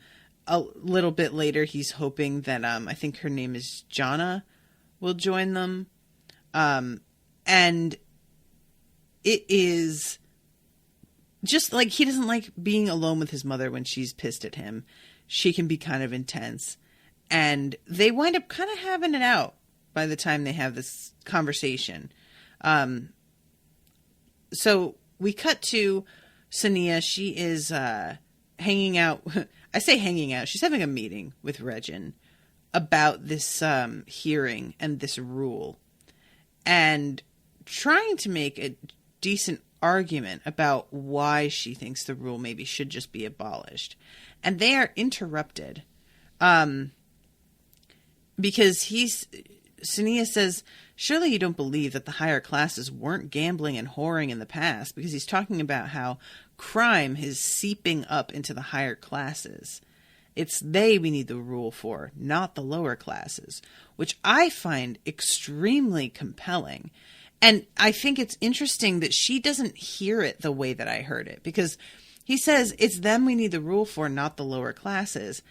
A little bit later, he's hoping that, I think her name is Jonna, will join them. And it is just he doesn't like being alone with his mother when she's pissed at him. She can be kind of intense. And they wind up kind of having it out by the time they have this conversation. So we cut to Sania. She is hanging out. I say hanging out. She's having a meeting with Regin about this hearing and this rule. And trying to make a decent argument about why she thinks the rule maybe should just be abolished. And they are interrupted. Because Sania says, surely you don't believe that the higher classes weren't gambling and whoring in the past, because he's talking about how crime is seeping up into the higher classes. It's they we need the rule for, not the lower classes, which I find extremely compelling. And I think it's interesting that she doesn't hear it the way that I heard it, because he says it's them we need the rule for, not the lower classes.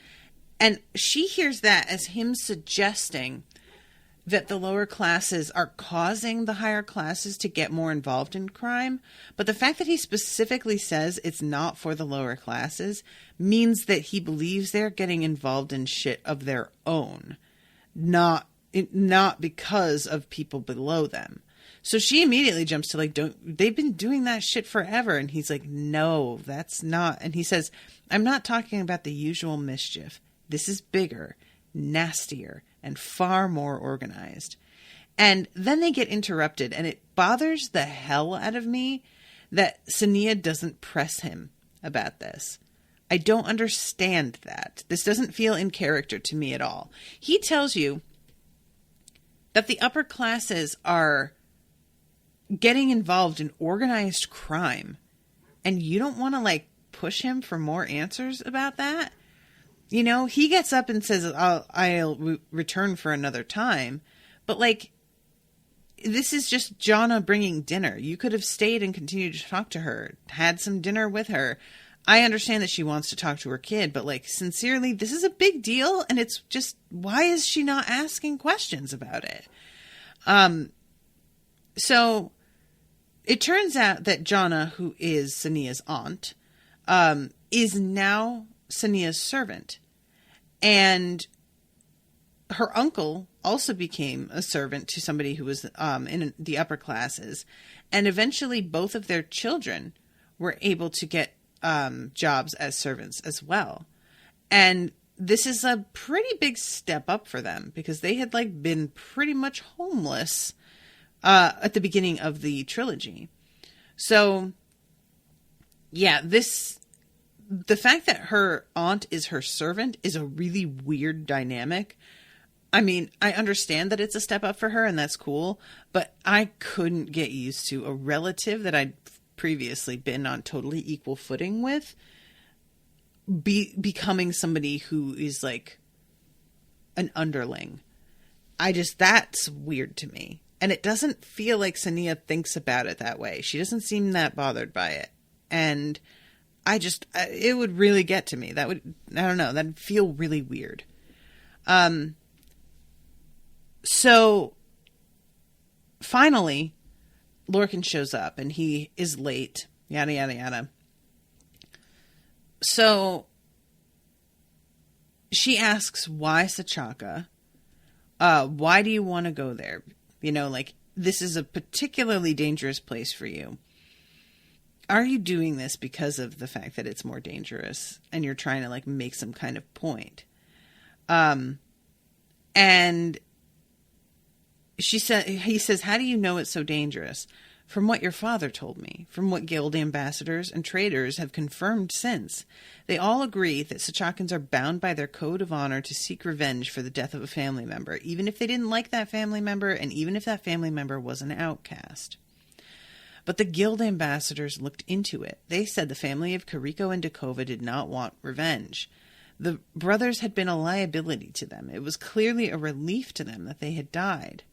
And she hears that as him suggesting that the lower classes are causing the higher classes to get more involved in crime. But the fact that he specifically says it's not for the lower classes means that he believes they're getting involved in shit of their own, not because of people below them. So she immediately jumps to they've been doing that shit forever. And he's like, no, that's not. And he says, I'm not talking about the usual mischief. This is bigger, nastier, and far more organized. And then they get interrupted, and it bothers the hell out of me that Sania doesn't press him about this. I don't understand that. This doesn't feel in character to me at all. He tells you that the upper classes are getting involved in organized crime, and you don't want to push him for more answers about that. You know, he gets up and says, I'll return for another time. But this is just Jonna bringing dinner. You could have stayed and continued to talk to her, had some dinner with her. I understand that she wants to talk to her kid, but sincerely, this is a big deal. And it's just, why is she not asking questions about it? So it turns out that Jonna, who is Sania's aunt, is now Sania's servant. And her uncle also became a servant to somebody who was in the upper classes. And eventually both of their children were able to get jobs as servants as well. And this is a pretty big step up for them, because they had been pretty much homeless at the beginning of the trilogy. So yeah, the fact that her aunt is her servant is a really weird dynamic. I mean, I understand that it's a step up for her and that's cool, but I couldn't get used to a relative that I'd previously been on totally equal footing with becoming somebody who is an underling. That's weird to me. And it doesn't feel like Sania thinks about it that way. She doesn't seem that bothered by it. And it would really get to me. I don't know, that'd feel really weird. So finally, Lorkin shows up and he is late, yada, yada, yada. So she asks, why Sachaka? Why do you want to go there? This is a particularly dangerous place for you. Are you doing this because of the fact that it's more dangerous and you're trying to make some kind of point? And he says, how do you know it's so dangerous? From what your father told me, from what guild ambassadors and traitors have confirmed since. They all agree that Sachakans are bound by their code of honor to seek revenge for the death of a family member, even if they didn't like that family member and even if that family member was an outcast. But the guild ambassadors looked into it. They said the family of Kariko and Dakova did not want revenge. The brothers had been a liability to them. It was clearly a relief to them that they had died.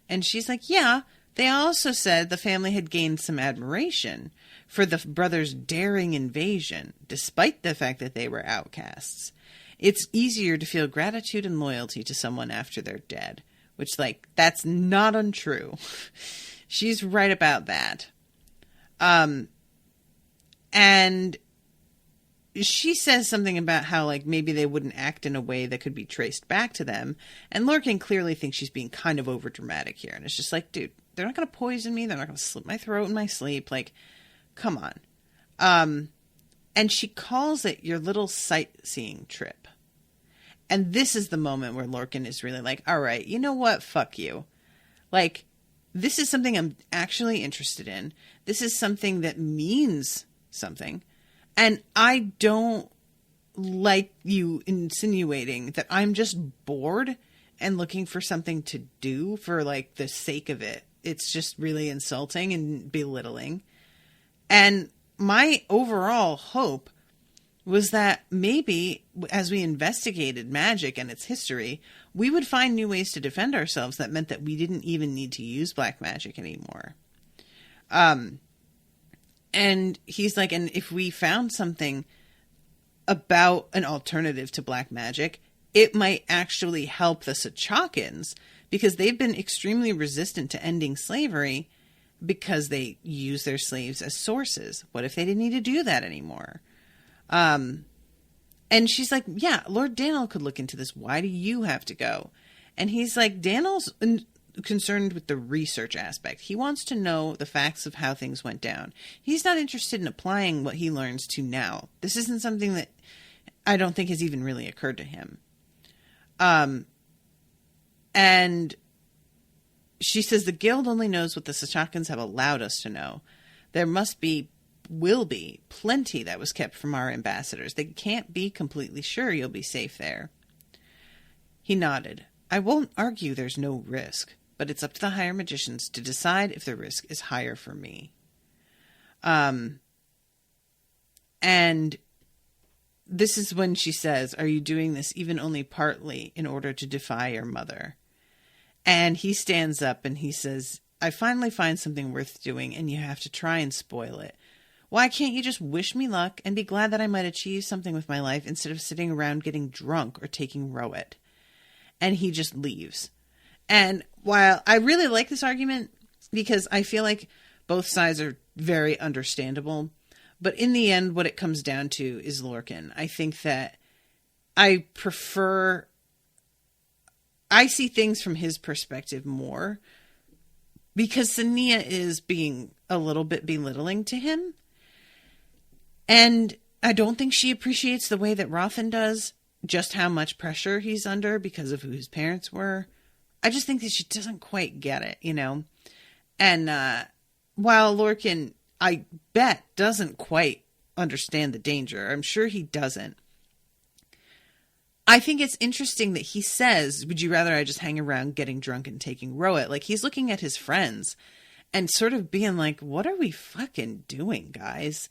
And she's like, yeah, they also said the family had gained some admiration for the brothers' daring invasion, despite the fact that they were outcasts. It's easier to feel gratitude and loyalty to someone after they're dead, which, that's not untrue. She's right about that. And she says something about how, maybe they wouldn't act in a way that could be traced back to them. And Lorkin clearly thinks she's being kind of overdramatic here. And it's just dude, they're not going to poison me. They're not going to slit my throat in my sleep. Come on. And she calls it your little sightseeing trip. And this is the moment where Lorkin is really all right, you know what? Fuck you. This is something I'm actually interested in. This is something that means something. And I don't like you insinuating that I'm just bored and looking for something to do for the sake of it. It's just really insulting and belittling. And my overall hope was that maybe as we investigated magic and its history, we would find new ways to defend ourselves that meant that we didn't even need to use black magic anymore. And he's and if we found something about an alternative to black magic, it might actually help the Sachakans because they've been extremely resistant to ending slavery because they use their slaves as sources. What if they didn't need to do that anymore? And she's like, yeah, Lord Dannyl could look into this. Why do you have to go? And he's like, Dannyl's concerned with the research aspect. He wants to know the facts of how things went down. He's not interested in applying what he learns to now. This isn't something that I don't think has even really occurred to him. And she says the guild only knows what the Sachakans have allowed us to know. There will be plenty that was kept from our ambassadors. They can't be completely sure you'll be safe there. He nodded. I won't argue there's no risk, but it's up to the higher magicians to decide if the risk is higher for me. And this is when she says, are you doing this even only partly in order to defy your mother? And he stands up and he says, I finally find something worth doing and you have to try and spoil it. Why can't you just wish me luck and be glad that I might achieve something with my life instead of sitting around getting drunk or taking Rowet? And he just leaves. And while I really like this argument because I feel like both sides are very understandable, but in the end, what it comes down to is Lorkin. I think that I see things from his perspective more because Sania is being a little bit belittling to him. And I don't think she appreciates the way that Rothan does, just how much pressure he's under because of who his parents were. I just think that she doesn't quite get it, you know? And while Lorkin, I bet, doesn't quite understand the danger, I'm sure he doesn't. I think it's interesting that he says, would you rather I just hang around getting drunk and taking Rowet? Like, he's looking at his friends and sort of being like, what are we fucking doing, guys?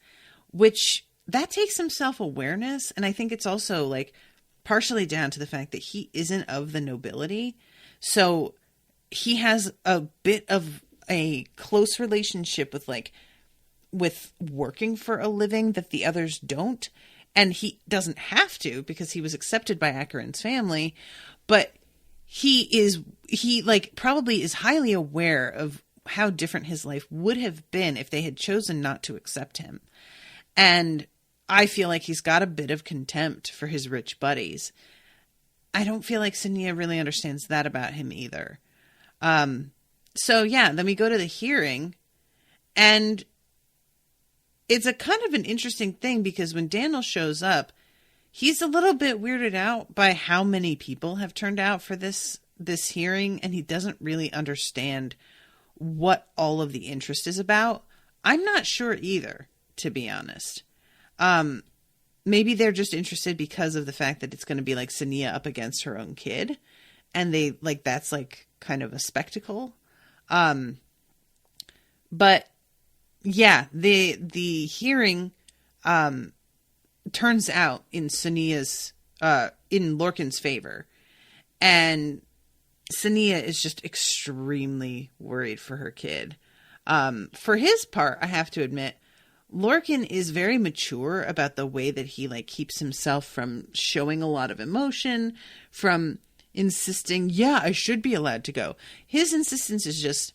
Which, that takes some self-awareness. And I think it's also, like, partially down to the fact that he isn't of the nobility. So he has a bit of a close relationship with working for a living that the others don't. And he doesn't have to because he was accepted by Acheron's family, but he probably is highly aware of how different his life would have been if they had chosen not to accept him. And I feel like he's got a bit of contempt for his rich buddies. I don't feel like Sania really understands that about him either. So yeah, then we go to the hearing, and it's a kind of an interesting thing because when Dannyl shows up, he's a little bit weirded out by how many people have turned out for this hearing, and he doesn't really understand what all of the interest is about. I'm not sure either, to be honest. Maybe they're just interested because of the fact that it's going to be like Sania up against her own kid, and they that's kind of a spectacle. But yeah, the hearing turns out in Sania's in Lorkin's favor, and Sania is just extremely worried for her kid. For his part, I have to admit, Lorkin is very mature about the way that he keeps himself from showing a lot of emotion, from insisting, yeah, I should be allowed to go. His insistence is just,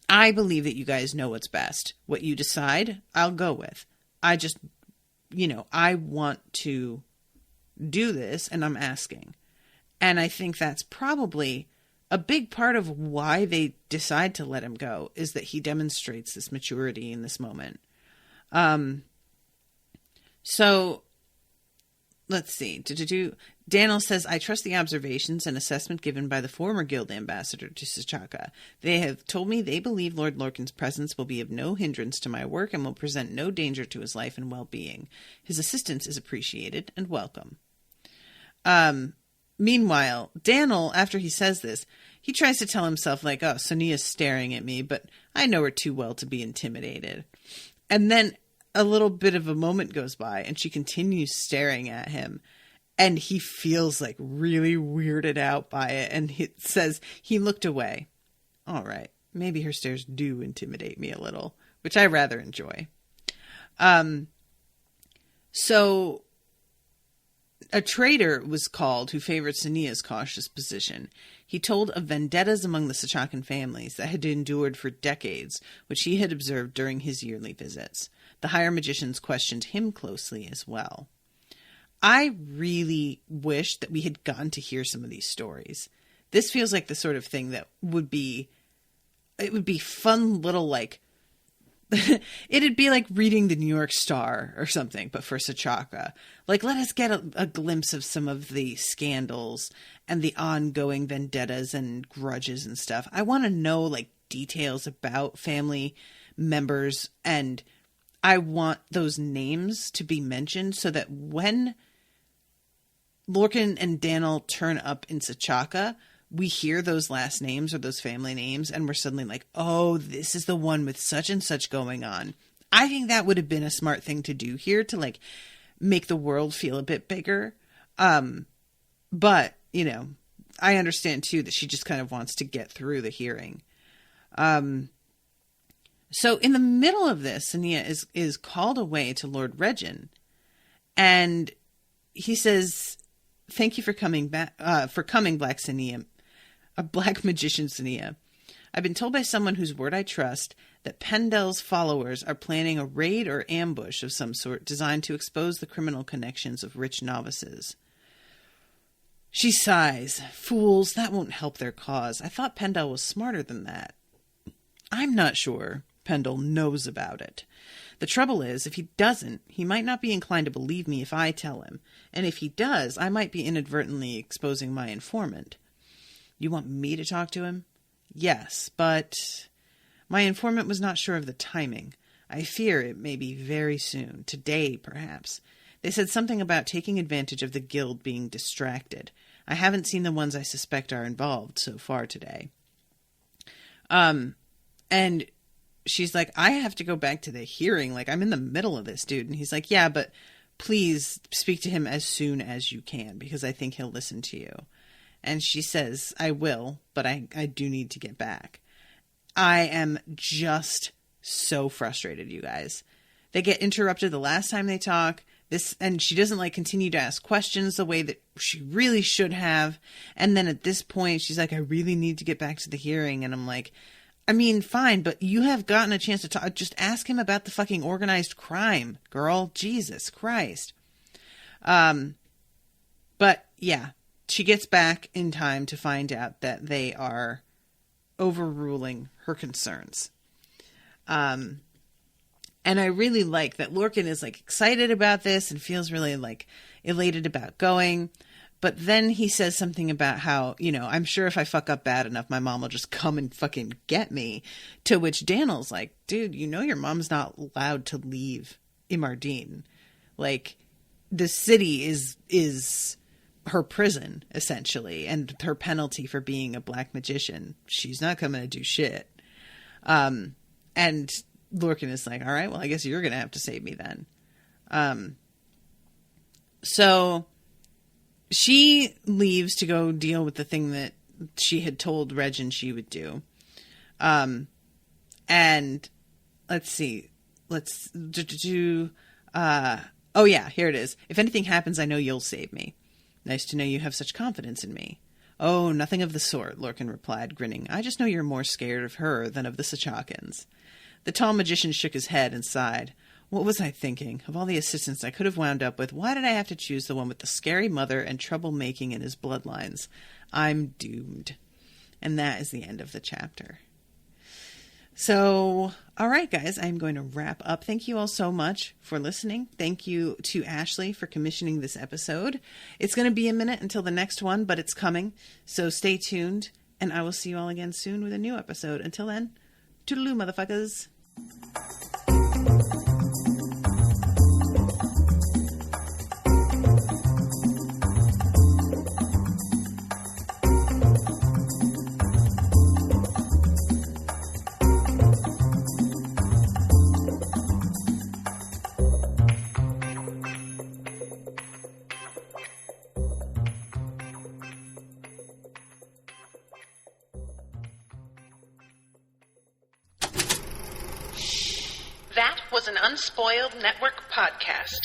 I believe that you guys know what's best. What you decide, I'll go with. I just, I want to do this, and I'm asking. And I think that's probably a big part of why they decide to let him go, is that he demonstrates this maturity in this moment. So let's see. Dannyl says, I trust the observations and assessment given by the former guild ambassador to Sachaka. They have told me they believe Lord Lorkin's presence will be of no hindrance to my work and will present no danger to his life and well-being. His assistance is appreciated and welcome. Meanwhile, Dannyl, after he says this, he tries to tell himself oh, Sonia's staring at me, but I know her too well to be intimidated. And then a little bit of a moment goes by and she continues staring at him, and he feels really weirded out by it. And he says he looked away. All right. Maybe her stares do intimidate me a little, which I rather enjoy. So a traitor was called who favored Sania's cautious position. He told of vendettas among the Sachakan families that had endured for decades, which he had observed during his yearly visits. The higher magicians questioned him closely as well. I really wish that we had gotten to hear some of these stories. This feels like the sort of thing that would be fun little it'd be like reading the New York Star or something, but for Sachaka. Let us get a glimpse of some of the scandals and the ongoing vendettas and grudges and stuff. I want to know details about family members, and I want those names to be mentioned so that when Lorkin and Dannyl turn up in Sachaka, we hear those last names or those family names, and we're suddenly oh, this is the one with such and such going on. I think that would have been a smart thing to do here to make the world feel a bit bigger. But, I understand too that she just kind of wants to get through the hearing. So in the middle of this, Sania is called away to Lord Regin, and he says, thank you for coming back, Black Magician Sania. I've been told by someone whose word I trust that Pendel's followers are planning a raid or ambush of some sort designed to expose the criminal connections of rich novices. She sighs. Fools, that won't help their cause. I thought Pendel was smarter than that. I'm not sure Pendel knows about it. The trouble is, if he doesn't, he might not be inclined to believe me if I tell him. And if he does, I might be inadvertently exposing my informant. You want me to talk to him? Yes, but my informant was not sure of the timing. I fear it may be very soon. Today, perhaps. They said something about taking advantage of the guild being distracted. I haven't seen the ones I suspect are involved so far today. And she's like, I have to go back to the hearing. I'm in the middle of this, dude. And he's like, yeah, but please speak to him as soon as you can, because I think he'll listen to you. And she says, I will, but I do need to get back. I am just so frustrated, you guys. They get interrupted the last time they talk. And she doesn't like continue to ask questions the way that she really should have. And then at this point, she's like, I really need to get back to the hearing. And I'm like, I mean, fine, but you have gotten a chance to talk. Just ask him about the fucking organized crime, girl. Jesus Christ. But yeah, she gets back in time to find out that they are overruling her concerns. And I really like that Lorkin is like excited about this and feels really like elated about going. But then he says something about how, you know, I'm sure if I fuck up bad enough, my mom will just come and fucking get me. To which Dannyl's like, dude, you know your mom's not allowed to leave Imardin. Like, the city is her prison, essentially, and her penalty for being a black magician. She's not coming to do shit. And Lorkin is like, all right, well, I guess you're going to have to save me then. So she leaves to go deal with the thing that she had told Regin she would do. And let's see. Let's do. Oh, yeah, here it is. If anything happens, I know you'll save me. Nice to know you have such confidence in me. Oh, nothing of the sort, Lorkin replied, grinning. I just know you're more scared of her than of the Sachakans. The tall magician shook his head and sighed. What was I thinking? Of all the assistants I could have wound up with, why did I have to choose the one with the scary mother and trouble-making in his bloodlines? I'm doomed. And that is the end of the chapter. So, all right, guys, I'm going to wrap up. Thank you all so much for listening. Thank you to Ashleigh for commissioning this episode. It's going to be a minute until the next one, but it's coming. So stay tuned, and I will see you all again soon with a new episode. Until then, toodaloo, motherfuckers. That was an Unspoiled Network podcast.